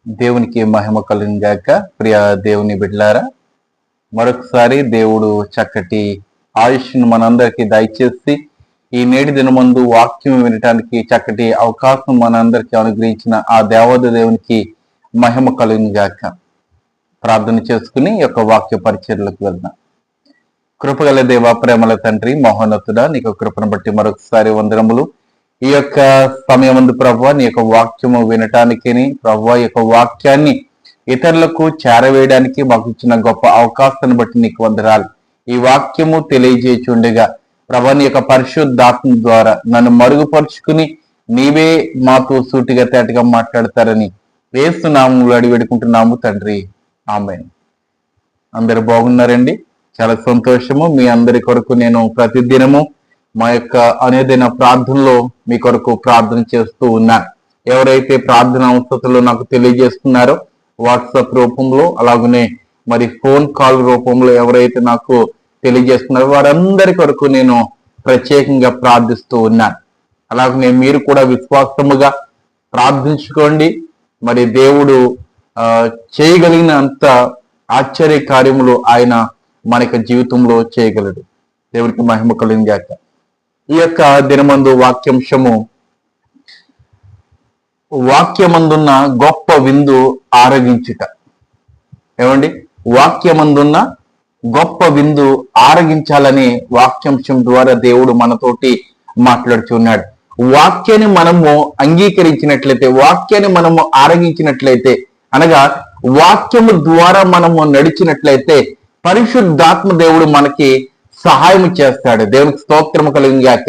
దేవునికి మహిమ కలుగును గాక. ప్రియ దేవుని బిడ్డలారా, మరొకసారి దేవుడు చక్కటి ఆయుష్ను మనందరికీ దయచేసి ఈ నేటి దినమందు వాక్యం వినటానికి చక్కటి అవకాశం మనందరికీ అనుగ్రహించిన ఆ దేవత దేవునికి మహిమ కలుగును గాక. ప్రార్థన చేసుకుని ఈ యొక్క వాక్య పరిచర్లకు వెళ్దాం. కృపగల దేవ, ప్రేమల తండ్రి, మహోన్నతుడా, నీకు కృపను బట్టి మరొకసారి వందనములు. ఈ యొక్క సమయమందు ప్రభువా, నీ యొక్క వాక్యము వినటానికి ప్రభువా, ఈ యొక్క వాక్యాన్ని ఇతరులకు చేరవేయడానికి మాకు ఇచ్చిన గొప్ప అవకాశాన్ని బట్టి నీకు వందనాలు. ఈ వాక్యము తెలియజేయుచుండగా ప్రభా, నీ యొక్క పరిశుద్ధాత్మ ద్వారా నన్ను మరుగుపరుచుకుని నీవే మాతో సూటిగా తేటగా మాట్లాడతారని యేసు నామములో అడిగి వేడుకుంటున్నాము తండ్రి, ఆమేన్. అందరు బాగున్నారండి? చాలా సంతోషము. మీ అందరి కొరకు నేను ప్రతిదినము మా యొక్క అనుదిన ప్రార్థనలో మీ కొరకు ప్రార్థన చేస్తూ ఉన్నాను. ఎవరైతే ప్రార్థన అవసరతలు నాకు తెలియజేస్తున్నారో వాట్సాప్ రూపంలో, అలాగనే మరి ఫోన్ కాల్ రూపంలో ఎవరైతే నాకు తెలియజేస్తున్నారో వారందరి కొరకు నేను ప్రత్యేకంగా ప్రార్థిస్తూ ఉన్నాను. అలాగనే మీరు కూడా విశ్వాసముగా ప్రార్థించుకోండి. మరి దేవుడు చేయగలిగిన అంత ఆశ్చర్య కార్యములు ఆయన మన యొక్క జీవితంలో చేయగలడు. దేవుడికి మహిమ కలుగును గాక. ఈ యొక్క దినమందు వాక్యమందున్న గొప్ప విందు ఆరగించుట. ఏమండి? వాక్యమందున్న గొప్ప విందు ఆరగించాలని వాక్యాంశం ద్వారా దేవుడు మనతోటి మాట్లాడుచున్నాడు. వాక్యాన్ని మనము అంగీకరించినట్లయితే, వాక్యాన్ని మనము ఆరగించినట్లయితే, అనగా వాక్యము ద్వారా మనము నడిచినట్లయితే పరిశుద్ధాత్మ దేవుడు మనకి సహాయం చేస్తాడు. దేవునికి స్తోత్రము కలుగును గాక.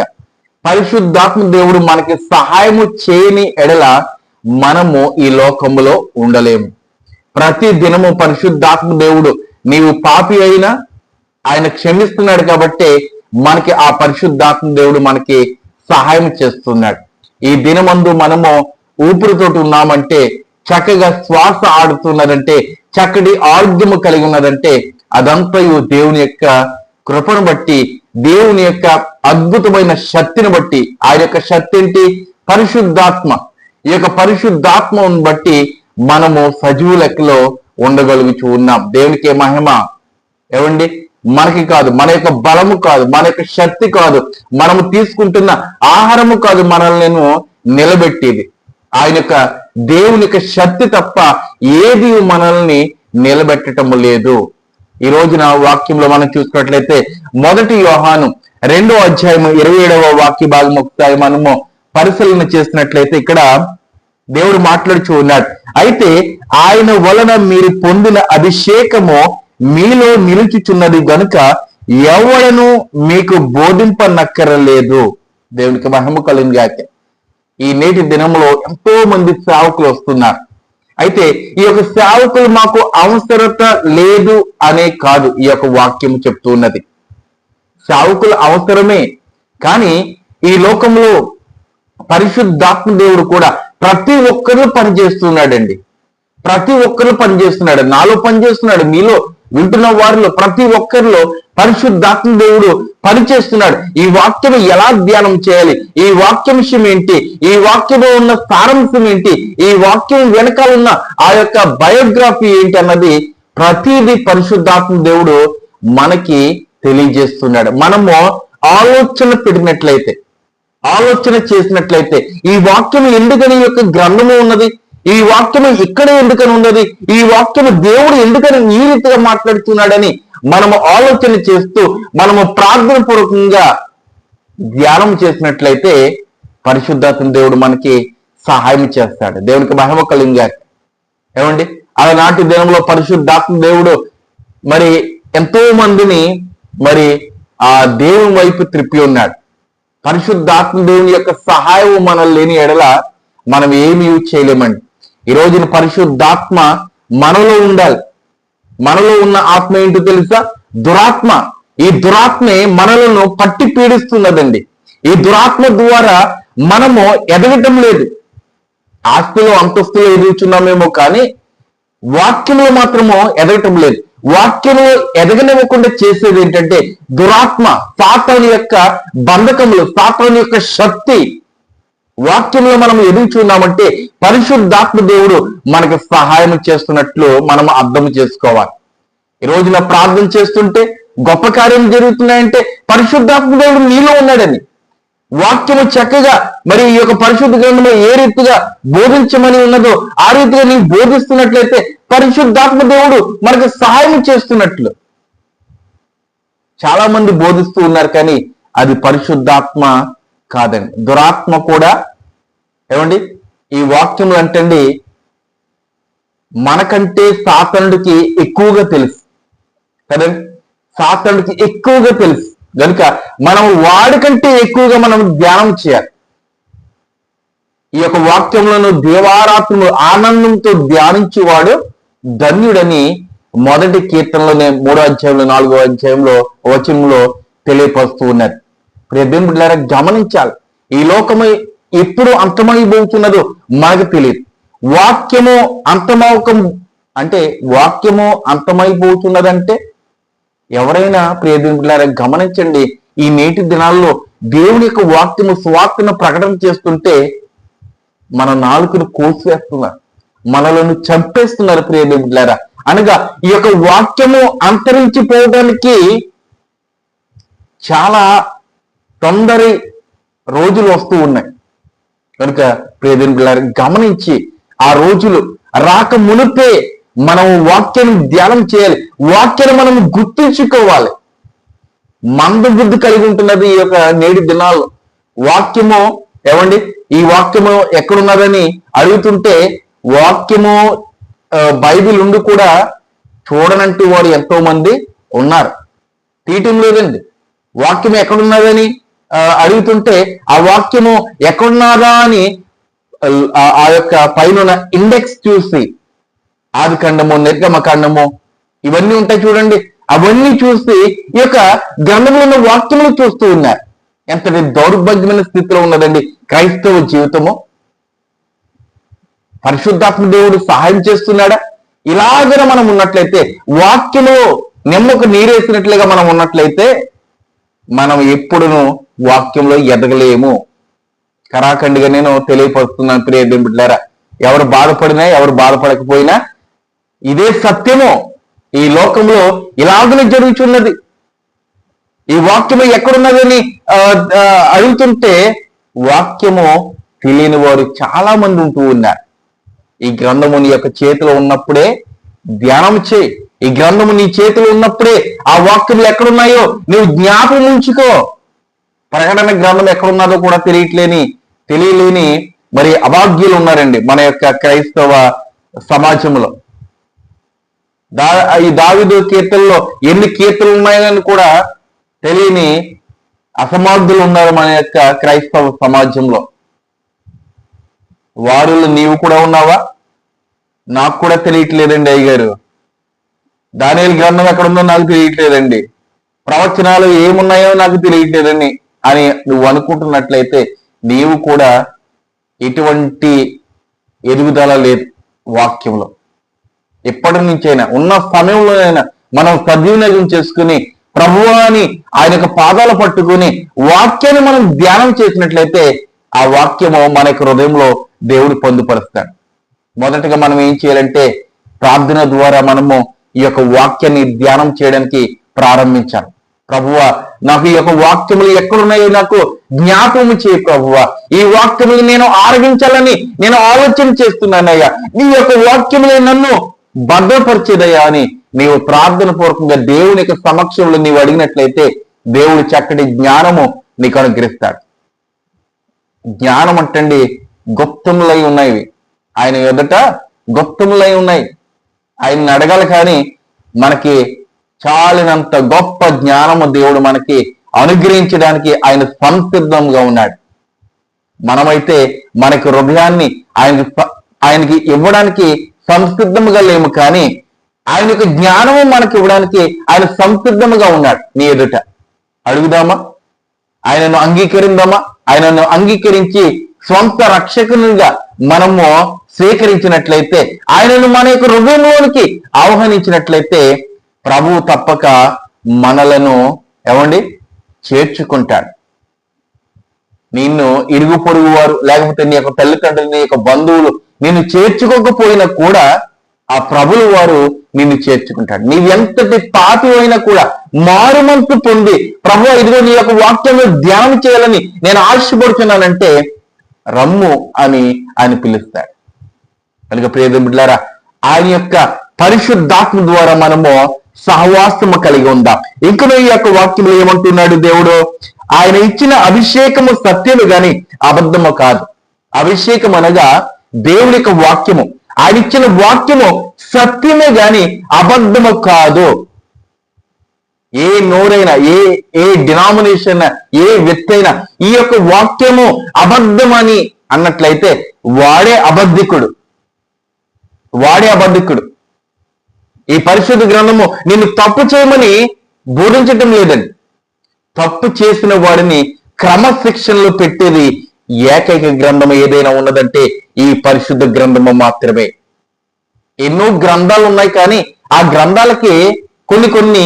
పరిశుద్ధాత్మ దేవుడు మనకి సహాయము చేయని ఎడల మనము ఈ లోకములో ఉండలేము. ప్రతి దినము పరిశుద్ధాత్మ దేవుడు, నీవు పాపి అయినా ఆయన క్షమిస్తున్నాడు కాబట్టి మనకి ఆ పరిశుద్ధాత్మ దేవుడు మనకి సహాయం చేస్తున్నాడు. ఈ దినమందు మనము ఊపిరితోటి ఉన్నామంటే, చక్కగా శ్వాస ఆడుతున్నదంటే, చక్కటి ఆరోగ్యము కలిగి ఉన్నదంటే అదంతయు దేవుని యొక్క కృపను బట్టి, దేవుని యొక్క అద్భుతమైన శక్తిని బట్టి. ఆయన యొక్క శక్తి ఏంటి? పరిశుద్ధాత్మ. ఈ యొక్క పరిశుద్ధాత్మను బట్టి మనము సజీవ లెక్కలో ఉండగలుగుతూ ఉన్నాం. దేవునికి మహిమ. ఏమండి? మనకి కాదు, మన యొక్క బలము కాదు, మన యొక్క శక్తి కాదు, మనము తీసుకుంటున్న ఆహారము కాదు మనల్ని నిలబెట్టేది. ఆయన యొక్క దేవుని యొక్క శక్తి తప్ప ఏది మనల్ని నిలబెట్టడం లేదు. ఈ రోజున వాక్యంలో మనం చూసుకున్నట్లయితే 1 యోహాను 2వ అధ్యాయము 27వ వాక్య భాగం ఒకసారి మనము పరిశీలన చేసినట్లయితే ఇక్కడ దేవుడు మాట్లాడుచూ ఉన్నాడు. అయితే ఆయన వలన మీరు పొందిన అభిషేకము మీలో నిలుచుచున్నది గనుక ఎవడను మీకు బోధింపనక్కరలేదు. దేవునికి మహిమ కలుగును గాక. ఈ నేటి దినంలో ఎంతో మంది సేవకులు వస్తున్నారు. అయితే ఈ యొక్క సేవకులు మాకు అవసరత లేదు అనే కాదు ఈ యొక్క వాక్యం చెప్తూ ఉన్నది. సేవకులు అవసరమే, కానీ ఈ లోకంలో పరిశుద్ధాత్మ దేవుడు కూడా ప్రతి ఒక్కరూ పనిచేస్తున్నాడండి. ప్రతి ఒక్కరూ పనిచేస్తున్నాడు. నాలో పనిచేస్తున్నాడు, మీలో వింటున్న వారిలో ప్రతి ఒక్కరిలో పరిశుద్ధాత్మ దేవుడు పనిచేస్తున్నాడు. ఈ వాక్యం ఎలా ధ్యానం చేయాలి, ఈ వాక్యం విషయం ఏంటి, ఈ వాక్యంలో ఉన్న సారాంశం ఏంటి, ఈ వాక్యం వెనకాల ఉన్న ఆ యొక్క బయోగ్రఫీ ఏంటి అన్నది ప్రతిదీ పరిశుద్ధాత్మ దేవుడు మనకి తెలియజేస్తున్నాడు. మనము ఆలోచన పెట్టినట్లయితే, ఆలోచన చేసినట్లయితే, ఈ వాక్యం ఎందుకని యొక్క గ్రంథము ఉన్నది, ఈ వాక్యము ఇక్కడ ఎందుకని ఉన్నది, ఈ వాక్యము దేవుడు ఎందుకని ఈ రీతిగా మాట్లాడుతున్నాడని మనము ఆలోచన చేస్తూ మనము ప్రార్థన పూర్వకంగా ధ్యానం చేసినట్లయితే పరిశుద్ధాత్మ దేవుడు మనకి సహాయం చేస్తాడు. దేవునికి మహిమ కలుగును గాక. ఏమండి? ఆనాటి దినంలో పరిశుద్ధాత్మ దేవుడు మరి ఎంతో మందిని మరి ఆ దేవుని వైపు త్రిప్పి ఉన్నాడు. పరిశుద్ధాత్మ దేవుని యొక్క సహాయం మనం లేని ఎడల మనం ఏమీ చేయలేమండి. ఈ రోజున పరిశుద్ధాత్మ మనలో ఉండాలి. మనలో ఉన్న ఆత్మ ఏంటో తెలుసా? దురాత్మ. ఈ దురాత్మే మనలను పట్టి పీడిస్తున్నదండి. ఈ దురాత్మ ద్వారా మనము ఎదగటం లేదు. ఆస్తిలో అంతస్తులో ఎదుగుతున్నామేమో కానీ వాక్యంలో మాత్రము ఎదగటం లేదు. వాక్యంలో ఎదగనివ్వకుండా చేసేది ఏంటంటే దురాత్మ, సాతాను యొక్క బంధకములు, సాతాను యొక్క శక్తి. వాక్యంలో మనం ఎదుగుచున్నామంటే పరిశుద్ధాత్మ దేవుడు మనకి సహాయం చేస్తున్నట్లు మనం అర్థం చేసుకోవాలి. ఈ రోజున ప్రార్థన చేస్తుంటే గొప్ప కార్యం జరుగుతున్నాయంటే పరిశుద్ధాత్మ దేవుడు నీలో ఉన్నాడని. వాక్యము చక్కగా మరి ఈ యొక్క పరిశుద్ధ గ్రంథంలో ఏ రీతిగా బోధించమని ఉన్నదో ఆ రీతిగా నీవు బోధిస్తున్నట్లయితే పరిశుద్ధాత్మ దేవుడు మనకు సహాయం చేస్తున్నట్లు. చాలా మంది బోధిస్తూ ఉన్నారు కానీ అది పరిశుద్ధాత్మ కాదండి, దురాత్మ కూడా. ఏమండి, ఈ వాక్యములు అంటండి మనకంటే సాతానుడికి ఎక్కువగా తెలుసు కదండి, సాతానుడికి ఎక్కువగా తెలుసు కనుక మనం వాడికంటే ఎక్కువగా మనం ధ్యానం చేయాలి. ఈ యొక్క వాక్యములను దేవారాత్రులు ఆనందంతో ధ్యానించేవాడు ధన్యుడని మొదటి కీర్తనలోనే 3వ అధ్యాయంలో 4వ అధ్యాయంలో వచనంలో తెలియపరుస్తూ ఉన్నారు. ప్రియదేవుని బిడ్డలారా, గమనించాలి, ఈ లోకము ఎప్పుడు అంతమైపోతున్నదో మనకు తెలియదు. వాక్యము వాక్యము అంతమైపోతున్నదంటే ఎవరైనా ప్రియదేవుని బిడ్డలారా గమనించండి, ఈ నేటి దినాల్లో దేవుని యొక్క వాక్యము సువార్తను ప్రకటన చేస్తుంటే మన నాలుకను కోసివేస్తున్నారు, మనలను చంపేస్తున్నారు ప్రియదేవుని బిడ్డలారా. అనగా ఈ యొక్క వాక్యము అంతరించిపోవడానికి చాలా తొందరి రోజులు వస్తూ ఉన్నాయి కనుక ప్రియదేవుని బిడ్డలారా గమనించి ఆ రోజులు రాక మునిపే మనం వాక్యాన్ని ధ్యానం చేయాలి, వాక్యాన్ని మనం గుర్తుంచుకోవాలి. మందబుద్ధి కలిగి ఉంటున్నది ఈ యొక్క నేటి దినాల్లో. వాక్యము ఏమండి, ఈ వాక్యము ఎక్కడున్నదని అడుగుతుంటే వాక్యము బైబిల్ ఉండి కూడా చూడనంటూ వారు ఎంతో మంది ఉన్నారు. తీయటం లేదండి. వాక్యం ఎక్కడున్నదని అడుగుతుంటే ఆ వాక్యము ఎక్కడున్నదా అని ఆ యొక్క పైన ఇండెక్స్ చూసి ఆది ఖండము, నిర్గమ ఖండము ఇవన్నీ ఉంటాయి చూడండి, అవన్నీ చూసి ఈ యొక్క గ్రంథంలో ఉన్న వాక్యములు చూస్తూ ఉన్నారు. ఎంతటి దౌర్భాగ్యమైన స్థితిలో ఉన్నదండి క్రైస్తవ జీవితము. పరిశుద్ధాత్మ దేవుడు సహాయం చేస్తున్నాడా? ఇలాగన మనం ఉన్నట్లయితే, వాక్యము నిమ్మకు నీరేసినట్లుగా మనం ఉన్నట్లయితే మనం ఎప్పుడును వాక్యంలో ఎదగలేము. కరాఖండిగా నేను తెలియపరుస్తున్నాను ప్రియదేవుని బిడ్డలారా. ఎవరు బాధపడినా ఎవరు బాధపడకపోయినా ఇదే సత్యము. ఈ లోకంలో ఇలాగనే జరుగుతున్నది. ఈ వాక్యము ఎక్కడున్నదని అడుగుతుంటే వాక్యము తెలియని వారు చాలా మంది ఉంటూ ఉన్నారు. ఈ గ్రంథము నీ యొక్క చేతిలో ఉన్నప్పుడే ధ్యానం చేయి. ఈ గ్రంథము నీ చేతిలో ఉన్నప్పుడే ఆ వాక్యములు ఎక్కడున్నాయో నువ్వు జ్ఞాపకం ఉంచుకో. ప్రకటన గ్రంథం ఎక్కడున్నదో కూడా తెలియలేని మరి అభాగ్యులు ఉన్నారండి మన యొక్క క్రైస్తవ సమాజంలో. ఈ దావీదు కీర్తనలో ఎన్ని కీర్తనలు ఉన్నాయని కూడా తెలియని అసమర్థులు ఉన్నారు మన యొక్క క్రైస్తవ సమాజంలో. వారిలో నీవు కూడా ఉన్నావా? నాకు కూడా తెలియట్లేదండి అయ్యగారు. దానియేలు గ్రంథం ఎక్కడ ఉందో నాకు తెలియట్లేదండి, ప్రవచనాలు ఏమున్నాయో నాకు తెలియట్లేదని అని నువ్వు అనుకుంటున్నట్లయితే నీవు కూడా ఎటువంటి ఎదుగుదల లేదు వాక్యంలో. ఎప్పటి నుంచైనా ఉన్న సమయంలోనైనా మనం సద్వినియోగం చేసుకుని ప్రభువాని ఆయన యొక్క పాదాలు పట్టుకుని వాక్యాన్ని మనం ధ్యానం చేసినట్లయితే ఆ వాక్యము మన యొక్క హృదయంలో దేవుడు పొందుపరుస్తాడు. మొదటగా మనం ఏం చేయాలంటే ప్రార్థన ద్వారా మనము ఈ యొక్క వాక్యాన్ని ధ్యానం చేయడానికి ప్రారంభించాలి. ప్రభువా, నాకు ఈ యొక్క వాక్యములు ఎక్కడున్నాయో నాకు జ్ఞాపకము చేయి ప్రభువా. ఈ వాక్యములు నేను ఆరగించాలని నేను ఆలోచన చేస్తున్నానయ్యా. నీ యొక్క వాక్యములే నన్ను భద్రపరిచేదయ్యా అని నీవు ప్రార్థన పూర్వకంగా దేవుని యొక్క సమక్షంలో నీవు అడిగినట్లయితే దేవుడు చక్కటి జ్ఞానము నీకు అనుగ్రహిస్తాడు. జ్ఞానం అంటండి గుప్తములై ఉన్నాయి, ఆయన ఎదుట గుప్తములై ఉన్నాయి. ఆయన్ని అడగాలి కానీ మనకి చాలినంత గొప్ప జ్ఞానము దేవుడు మనకి అనుగ్రహించడానికి ఆయన సంసిద్ధంగా ఉన్నాడు. మనమైతే మనకి హృదయాన్ని ఆయనకి ఇవ్వడానికి సంసిద్ధముగా లేము, కానీ ఆయన యొక్క జ్ఞానము మనకి ఇవ్వడానికి ఆయన సంసిద్ధముగా ఉన్నాడు. నీ ఎదుట అడుగుదామా? ఆయనను అంగీకరిందామా? ఆయనను అంగీకరించి స్వంత రక్షకునిగా మనము స్వీకరించినట్లయితే, ఆయనను మన యొక్క హృదయంలోనికి ఆహ్వానించినట్లయితే ప్రభువు తప్పక మనలను చేర్చుకుంటాడు. నిన్ను ఇరుగు పొరుగు వారు లేకపోతే నీ యొక్క తల్లిదండ్రులు, నీ యొక్క బంధువులు నిన్ను చేర్చుకోకపోయినా కూడా ఆ ప్రభుల వారు నిన్ను చేర్చుకుంటాడు. నీవెంతటి పాపి అయినా కూడా మారుమంతు పొంది, ప్రభు ఇదిగో నీ యొక్క వాక్యంలో ధ్యానం చేయాలని నేను ఆశపడుతున్నానంటే రమ్ము అని ఆయన పిలుస్తాడు. కనుక ప్రియ బిడ్డలారా, ఆయన యొక్క పరిశుద్ధాత్మ ద్వారా మనము సహవాసము కలిగి ఉందాం. ఇంకనూ ఈ యొక్క వాక్యంలో ఏమంటున్నాడు దేవుడు? ఆయన ఇచ్చిన అభిషేకము సత్యము గాని అబద్ధము కాదు. అభిషేకం అనగా దేవుని యొక్క వాక్యము. ఆయన ఇచ్చిన వాక్యము సత్యమే గాని అబద్ధము కాదు. ఏ నోరైనా, ఏ డినామినేషన్, ఏ వ్యక్తి అయినా ఈ యొక్క వాక్యము అబద్ధమని అన్నట్లయితే వాడే అబద్ధికుడు. ఈ పరిశుద్ధ గ్రంథము నిన్ను తప్పు చేయమని బోధించటం లేదండి. తప్పు చేసిన వాడిని క్రమశిక్షణలో పెట్టేది ఏకైక గ్రంథం ఏదైనా ఉన్నదంటే ఈ పరిశుద్ధ గ్రంథము మాత్రమే. ఎన్నో గ్రంథాలు ఉన్నాయి, కానీ ఆ గ్రంథాలకి కొన్ని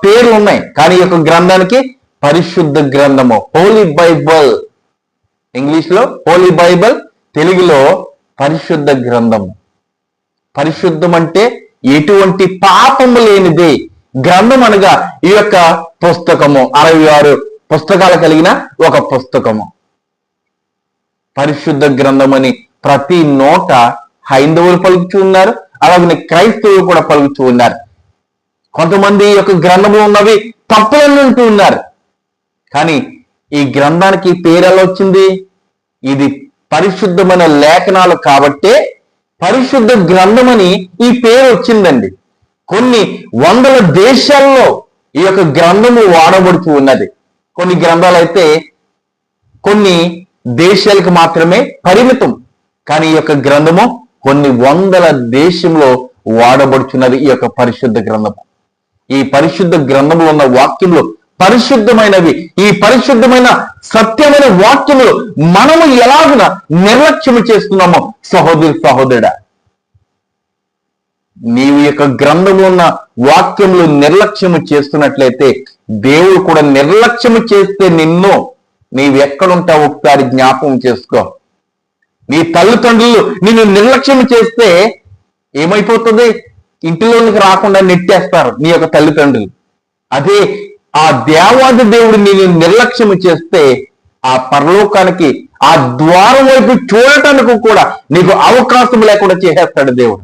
పేర్లు ఉన్నాయి. కానీ ఈ యొక్క గ్రంథానికి పరిశుద్ధ గ్రంథము, హోలీ బైబుల్, ఇంగ్లీష్ లో హోలీ బైబుల్, తెలుగులో పరిశుద్ధ గ్రంథము. పరిశుద్ధం అంటే ఎటువంటి పాపము లేనిది గ్రంథం అనగా ఈ యొక్క పుస్తకము, 66 పుస్తకాలు కలిగిన ఒక పుస్తకము పరిశుద్ధ గ్రంథం అని ప్రతి నోట హైందవులు పలుకుతూ ఉన్నారు, అలాగే క్రైస్తవులు కూడా పలుకుతూ ఉన్నారు. కొంతమంది ఈ యొక్క గ్రంథంలో ఉన్నవి తప్పులను అంటూ ఉన్నారు. కానీ ఈ గ్రంథానికి పేరు ఎలా వచ్చింది? ఇది పరిశుద్ధమైన లేఖనాలు కాబట్టే పరిశుద్ధ గ్రంథం అని ఈ పేరు వచ్చిందండి. కొన్ని వందల దేశాల్లో ఈ యొక్క గ్రంథము వాడబడుతూ ఉన్నది. కొన్ని గ్రంథాలు అయితే కొన్ని దేశాలకు మాత్రమే పరిమితం, కానీ ఈ యొక్క గ్రంథము కొన్ని వందల దేశంలో వాడబడుచున్నది. ఈ యొక్క పరిశుద్ధ గ్రంథము, ఈ పరిశుద్ధ గ్రంథంలో ఉన్న వాక్యములు పరిశుద్ధమైనవి. ఈ పరిశుద్ధమైన సత్యమైన వాక్యములు మనము ఎలాగున నిర్లక్ష్యము చేస్తున్నామో సహోదరుడా, నీవు యొక్క గ్రంథంలో ఉన్న వాక్యములు నిర్లక్ష్యము చేస్తున్నట్లయితే దేవుడు కూడా నిర్లక్ష్యము చేస్తే నీవెక్కడుంటావు ఒకసారి జ్ఞాపకం చేసుకో. నీ తల్లిదండ్రులు నిన్ను నిర్లక్ష్యం చేస్తే ఏమైపోతుంది? ఇంటిలోనికి రాకుండా నెట్టేస్తారు నీ యొక్క తల్లిదండ్రులు. అదే ఆ దేవాది దేవుడు నిన్ను నిర్లక్ష్యం చేస్తే ఆ పరలోకానికి, ఆ ద్వారం వైపు చూడటానికి కూడా నీకు అవకాశం లేకుండా చేసేస్తాడు దేవుడు.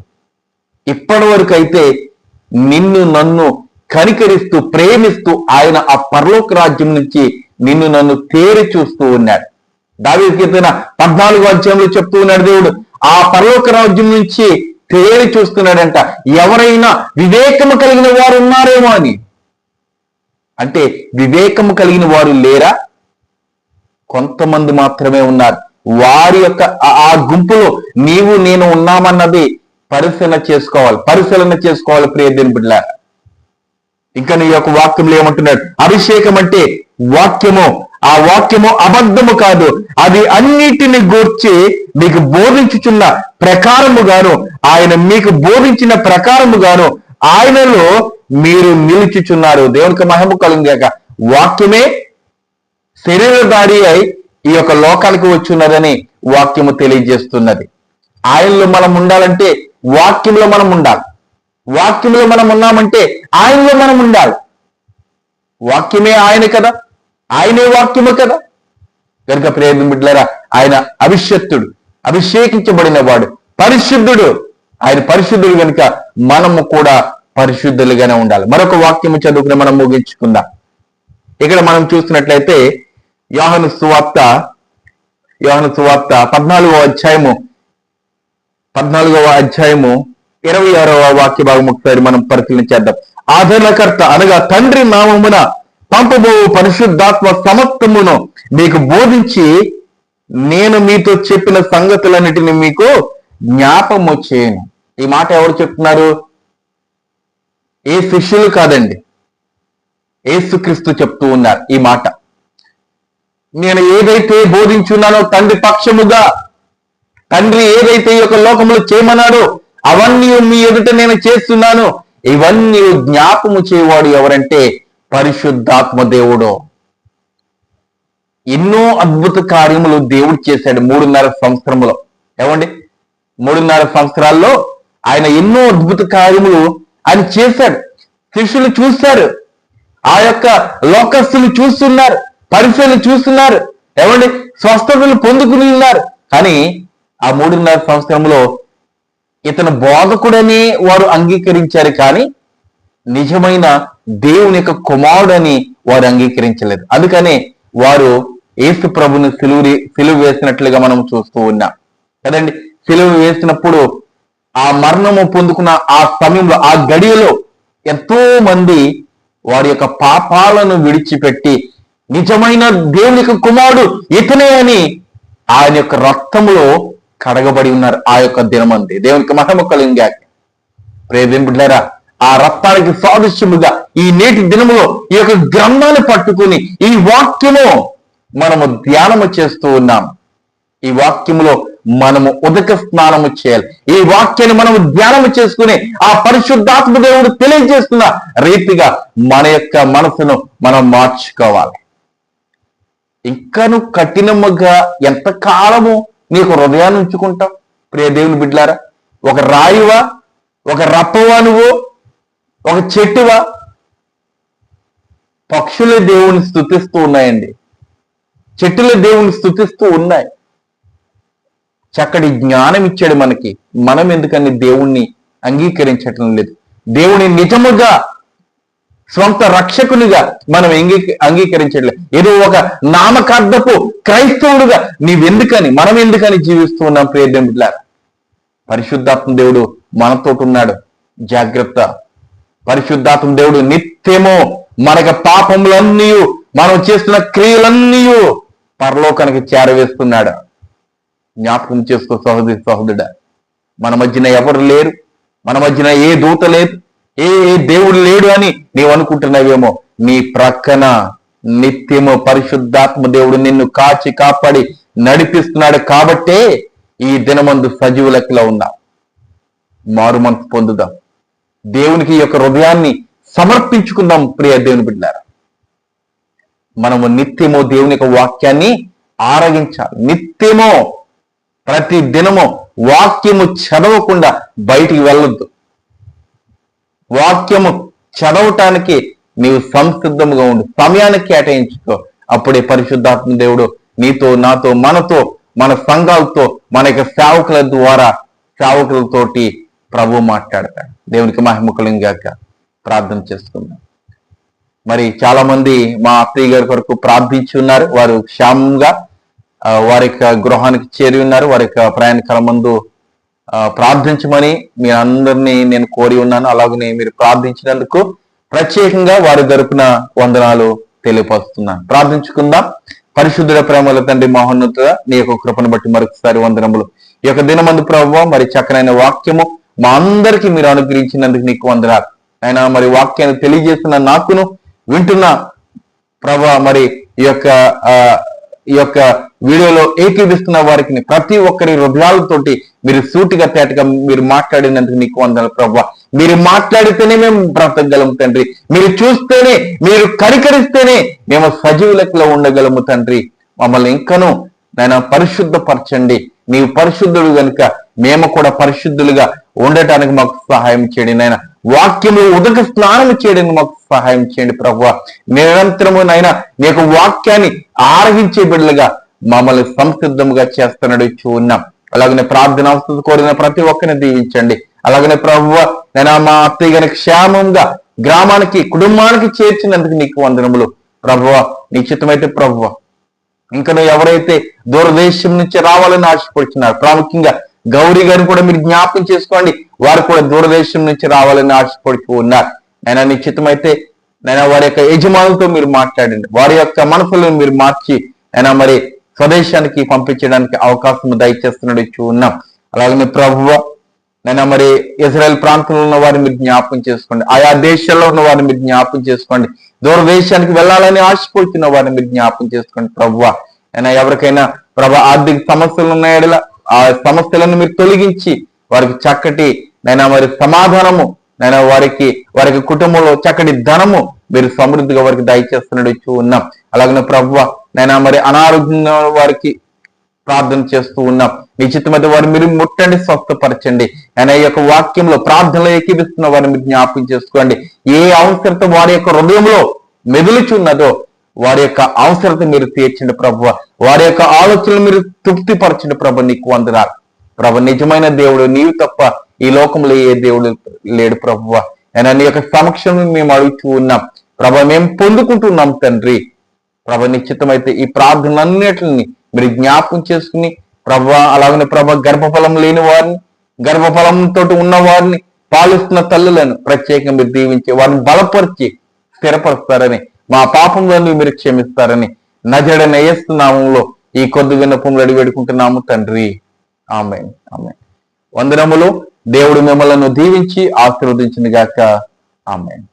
ఇప్పటి వరకు అయితే నిన్ను నన్ను కనికరిస్తూ ప్రేమిస్తూ ఆయన ఆ పరలోక రాజ్యం నుంచి నిన్ను నన్ను తేరి చూస్తూ ఉన్నాడు. దావీదు కీర్తన 14వ అధ్యాయంలో చెప్తూ ఉన్నాడు దేవుడు, ఆ పరలోక రాజ్యం నుంచి తేరి చూస్తున్నాడంట. ఎవరైనా వివేకము కలిగిన వారు ఉన్నారేమో అని. అంటే వివేకము కలిగిన వారు లేరా? కొంతమంది మాత్రమే ఉన్నారు. వారి యొక్క ఆ గుంపులో నీవు నేను ఉన్నామన్నది పరిశీలన చేసుకోవాలి ప్రియ దేవుని బిడ్డలారా. ఇంకా నీ యొక్క వాక్యంలో ఏమంటున్నాడు? అభిషేకం అంటే వాక్యము, ఆ వాక్యము అబద్ధము కాదు, అది అన్నిటిని గూర్చి మీకు బోధించుచున్న ప్రకారముగాను, ఆయన మీకు బోధించిన ప్రకారముగాను ఆయనలో మీరు నిలుచుచున్నారు. దేవునికి మహిమ కలుగుగాక. వాక్యమే శరీరధారి అయి ఈ యొక్క లోకానికి వచ్చున్నదని వాక్యము తెలియజేస్తున్నది. ఆయనలో మనం ఉండాలంటే వాక్యంలో మనం ఉండాలి. వాక్యంలో మనం ఉన్నామంటే ఆయనలో మనం ఉండాలి. వాక్యమే ఆయన కదా, ఆయనే వాక్యము కదా. కనుక ప్రియ బిడ్డలారా, ఆయన అభిషక్తుడు, అభిషేకించబడిన వాడు, పరిశుద్ధుడు. ఆయన పరిశుద్ధుడు కనుక మనము కూడా పరిశుద్ధులుగానే ఉండాలి. మరొక వాక్యము చదువుకుని మనం ముగించుకుందాం. ఇక్కడ మనం చూసినట్లయితే యోహాను సువార్త 14వ అధ్యాయము 26వ వాక్య భాగం ఒకసారి మనం పరిశీలన చేద్దాం. ఆదరణకర్త అనగా తండ్రి నామమున పంపబో పరిశుద్ధాత్మ సమస్తమును మీకు బోధించి నేను మీతో చెప్పిన సంగతులన్నిటిని మీకు జ్ఞాపకము చేయను. ఈ మాట ఎవరు చెప్తున్నారు? ఏ శిష్యులు కాదండి, యేసుక్రీస్తు చెప్తూ ఉన్నారు ఈ మాట. నేను ఏదైతే బోధించున్నానో తండ్రి పక్షముగా, తండ్రి ఏదైతే ఈ యొక్క లోకములో చేయమన్నాడో అవన్నీ మీ ఎదుట నేను చేస్తున్నాను. ఇవన్నీ జ్ఞాపము చేయవాడు ఎవరంటే పరిశుద్ధాత్మ దేవుడు. ఎన్నో అద్భుత కార్యములు దేవుడు చేశాడు 3.5 సంవత్సరములో. ఏమండి, 3.5 సంవత్సరాల్లో ఆయన ఎన్నో అద్భుత కార్యములు ఆయన చేశాడు. శిష్యులు చూశారు, ఆ యొక్క లోకస్తులు చూస్తున్నారు, పరిచయలు చూస్తున్నారు, ఏమండి స్వస్థతలు పొందుకుని ఉన్నారు. కానీ ఆ 3.5 సంవత్సరంలో ఇతను బోధకుడని వారు అంగీకరించారు, కానీ నిజమైన దేవుని యొక్క కుమారుడని వారు అంగీకరించలేదు. అందుకనే వారు యేసు ప్రభుని సిలువ వేసినట్లుగా మనం చూస్తూ ఉన్నాం కదండి. సిలువ వేసినప్పుడు ఆ మరణము పొందుకున్న ఆ సమయంలో, ఆ గడియలో ఎంతో మంది వారి యొక్క పాపాలను విడిచిపెట్టి నిజమైన దేవుని యొక్క కుమారుడు ఇతనే అని ఆయన యొక్క రక్తములో కడగబడి ఉన్నారు. ఆ యొక్క దినమంది దేవునికి మహిమ కలుగుగాక. ప్రియమైన బిడ్డలారా, ఆ రక్తానికి సాదృశ్యముగా ఈ నేటి దినములో ఈ యొక్క గ్రంథాన్ని పట్టుకుని ఈ వాక్యము మనము ధ్యానము చేస్తూ ఉన్నాం. ఈ వాక్యములో మనము ఉదక స్నానము చేయాలి. ఈ వాక్యాన్ని మనము ధ్యానము చేసుకుని ఆ పరిశుద్ధాత్మ దేవుడు తెలియజేస్తున్న రీతిగా మన యొక్క మనసును మనం మార్చుకోవాలి. ఇంకాను కఠినముగా ఎంతకాలము నీకు హృదయాన్ని ఉంచుకుంటావు? ప్రియ దేవుని బిడ్డలారా, ఒక రాయివా, ఒక రప్పవా, నువ్వు ఒక చెట్టువా? పక్షులే దేవుని స్తుతిస్తూ ఉన్నాయండి, చెట్టులే దేవుని స్తుతిస్తూ ఉన్నాయి. చక్కటి జ్ఞానం ఇచ్చాడు మనకి. మనం ఎందుకని దేవుణ్ణి అంగీకరించటం లేదు? దేవుని నిజముగా స్వంత రక్షకునిగా మనం అంగీకరించట్లేదు. ఏదో ఒక నామకార్థపు క్రైస్తవుడుగా మనం ఎందుకని జీవిస్తూ ఉన్నాం? ప్రియదేవులారా, పరిశుద్ధాత్మ దేవుడు మనతో ఉన్నాడు. జాగ్రత్త. పరిశుద్ధాత్మ దేవుడు నిత్యము మనకు పాపములన్నీ, మనం చేస్తున్న క్రియలన్నీ పరలోకానికి చేరవేస్తున్నాడు. జ్ఞాపకం చేసుకో సహోదరుడా. మన మధ్యన ఎవరు లేరు, మన మధ్యన ఏ దూత లేదు, ఏ దేవుడు లేడు అని నీవు అనుకుంటున్నావేమో. నీ ప్రక్కన నిత్యము పరిశుద్ధాత్మ దేవుడు నిన్ను కాచి కాపాడి నడిపిస్తున్నాడు. కాబట్టే ఈ దినమందు సజీవ లెక్కలో ఉన్నావు. మారు మనసు పొందుదాం. దేవునికి యొక్క హృదయాన్ని సమర్పించుకుందాం. ప్రియ దేవుని బిడ్డలారా, మనము నిత్యము దేవుని యొక్క వాక్యాన్ని ఆరగించాలి. నిత్యము ప్రతి దినము వాక్యము చదవకుండా బయటికి వెళ్ళొద్దు. వాక్యము చదవటానికి నీవు సంసిద్ధంగా ఉండు, సమయాన్ని కేటాయించుకో. అప్పుడే పరిశుద్ధాత్మ దేవుడు నీతో, నాతో, మనతో, మన సంఘాలతో, మన యొక్క సేవకులతోటి ప్రభు మాట్లాడతాడు. దేవునికి మహిమ కలుగుగాక. ప్రార్థన చేసుకుందాం. మరి చాలా మంది మా అత్తయ్య గారి కొరకు ప్రార్థించి ఉన్నారు. వారు క్షేమంగా వారి యొక్క గృహానికి చేరి ఉన్నారు. వారి యొక్క ప్రయాణకాల ముందు ప్రార్థించమని మీ అందరినీ నేను కోరి ఉన్నాను. అలాగనే మీరు ప్రార్థించినందుకు ప్రత్యేకంగా వారి తరపున వందనాలు తెలియపరుస్తున్నాను. ప్రార్థించుకుందాం. పరిశుద్ధుల ప్రేమల తండ్రి మహోన్నత నీ యొక్క కృపను బట్టి మరొకసారి వందనములు. ఈ యొక్క దినమందు ప్రభువా, మరి చక్కనైన వాక్యము మా అందరికీ మీరు అనుగ్రహించినందుకు నీకు వందనాలు. అయినా మరి వాక్యాన్ని తెలియజేస్తున్న నాకును, వింటున్న ప్రభా, మరి ఈ యొక్క వీడియోలో ఏకీవిస్తున్న వారికి ప్రతి ఒక్కరి హృదయాలతోటి మీరు సూటిగా తేటగా మీరు మాట్లాడినందుకు నీకు వందనాలు ప్రభా. మీరు మాట్లాడితేనే మేము బ్రతకగలము తండ్రి. మీరు చూస్తేనే, మీరు కనికరిస్తేనే మేము సజీవ లెక్కలో ఉండగలము తండ్రి. మమ్మల్ని ఇంకనూ నాయన పరిశుద్ధపరచండి. నీవు పరిశుద్ధుడు కనుక మేము కూడా పరిశుద్ధులుగా ఉండటానికి మాకు సహాయం చేయండి నాయన. వాక్యము ఉదక స్నానం చేయడానికి మాకు సహాయం చేయండి ప్రభువా. నిరంతరము నాయన నీ యొక్క వాక్యాన్ని ఆరగించే బిడ్డలుగా మమ్మల్ని సంసిద్ధముగా చేస్తున్నట్టు ఇచ్చి ఉన్నాం. అలాగనే ప్రార్థన అవసరం కోరిన ప్రతి ఒక్కరిని దీవించండి. అలాగనే ప్రభువా, నేను మా అత్తయ్య గారి క్షేమంగా గ్రామానికి, కుటుంబానికి చేర్చినందుకు నీకు వందనములు ప్రభువా. నిశ్చితమైతే ప్రభువా, ఇంకా ఎవరైతే దూరదేశం నుంచి రావాలని ఆశపడుతున్నారు, ప్రాముఖ్యంగా గౌరీ గారిని కూడా మీరు జ్ఞాపకం చేసుకోండి. వారు కూడా దూరదేశం నుంచి రావాలని ఆశపడుతూ ఉన్నారు. నేను నిశ్చితమైతే నేను వారి యొక్క యజమానులతో మీరు మాట్లాడండి. వారి యొక్క మనసులను మీరు మార్చి అయినా మరి స్వదేశానికి పంపించడానికి అవకాశం దయచేస్తున్నట్టు ఉన్నాం. అలాగనే ప్రభువా, నేను మరి ఇజ్రాయెల్ ప్రాంతంలో ఉన్న వారిని మీరు జ్ఞాపకం చేసుకోండి. ఆయా దేశాల్లో ఉన్న వారిని మీరు జ్ఞాపకం చేసుకోండి. దూరదేశానికి వెళ్ళాలని ఆశపడుతున్న వారిని మీరు జ్ఞాపకం చేసుకోండి ప్రభువా. అయినా ఎవరికైనా ప్రభా ఆర్థిక సమస్యలు ఉన్నాయో ఆ సమస్యలను మీరు తొలగించి వారికి చక్కటి నైనా మరి సమాధానము, నైనా వారికి కుటుంబంలో చక్కటి ధనము మీరు సమృద్ధిగా వారికి దయచేస్తున్నట్టు ఉన్నాం. అలాగనే ప్రభువా, నైనా మరి అనారోగ్యం వారికి ప్రార్థన చేస్తూ ఉన్నాం. నిశ్చితమైన వారు మీరు ముట్టండి, స్వస్థపరచండి. ఆయన ఈ యొక్క వాక్యంలో ప్రార్థనలో ఏకీపిస్తున్న వారిని మీరు జ్ఞాపకం చేసుకోండి. ఏ అవసరత వారి యొక్క హృదయంలో మెదులుచున్నదో వారి యొక్క అవసరత మీరు తీర్చండి ప్రభువ. వారి యొక్క ఆలోచనలు మీరు తృప్తిపరచండి ప్రభు. నీకు వందనాలు ప్రభు. నిజమైన దేవుడు నీవు తప్ప ఈ లోకంలో ఏ దేవుడు లేడు ప్రభువ. ఆయన నీ యొక్క సమక్షం మేము అడుగుతూ ఉన్నాం ప్రభు. మేము పొందుకుంటున్నాం తండ్రి ప్రభు. నిశ్చితమైతే ఈ ప్రార్థనలన్నిటిని మీరు జ్ఞాపకం చేసుకుని ప్రభు, అలాగనే ప్రభు గర్భఫలం లేని వారిని, గర్భఫలంతో ఉన్న వారిని, పాలిస్తున్న తల్లులను ప్రత్యేకంగా మీరు దీవించి వారిని బలపరిచి స్థిరపరుస్తారని, మా పాపంలో మీరు క్షమిస్తారని నజరేయుడైన యేసు నామములో ఈ కొద్ది విన్నపములు అడిగి వేడుకుంటున్నాము తండ్రి. ఆమేన్, ఆమేన్. వందనములు. దేవుడు మిమ్మల్ని దీవించి ఆశీర్వదించును గాక. ఆమేన్.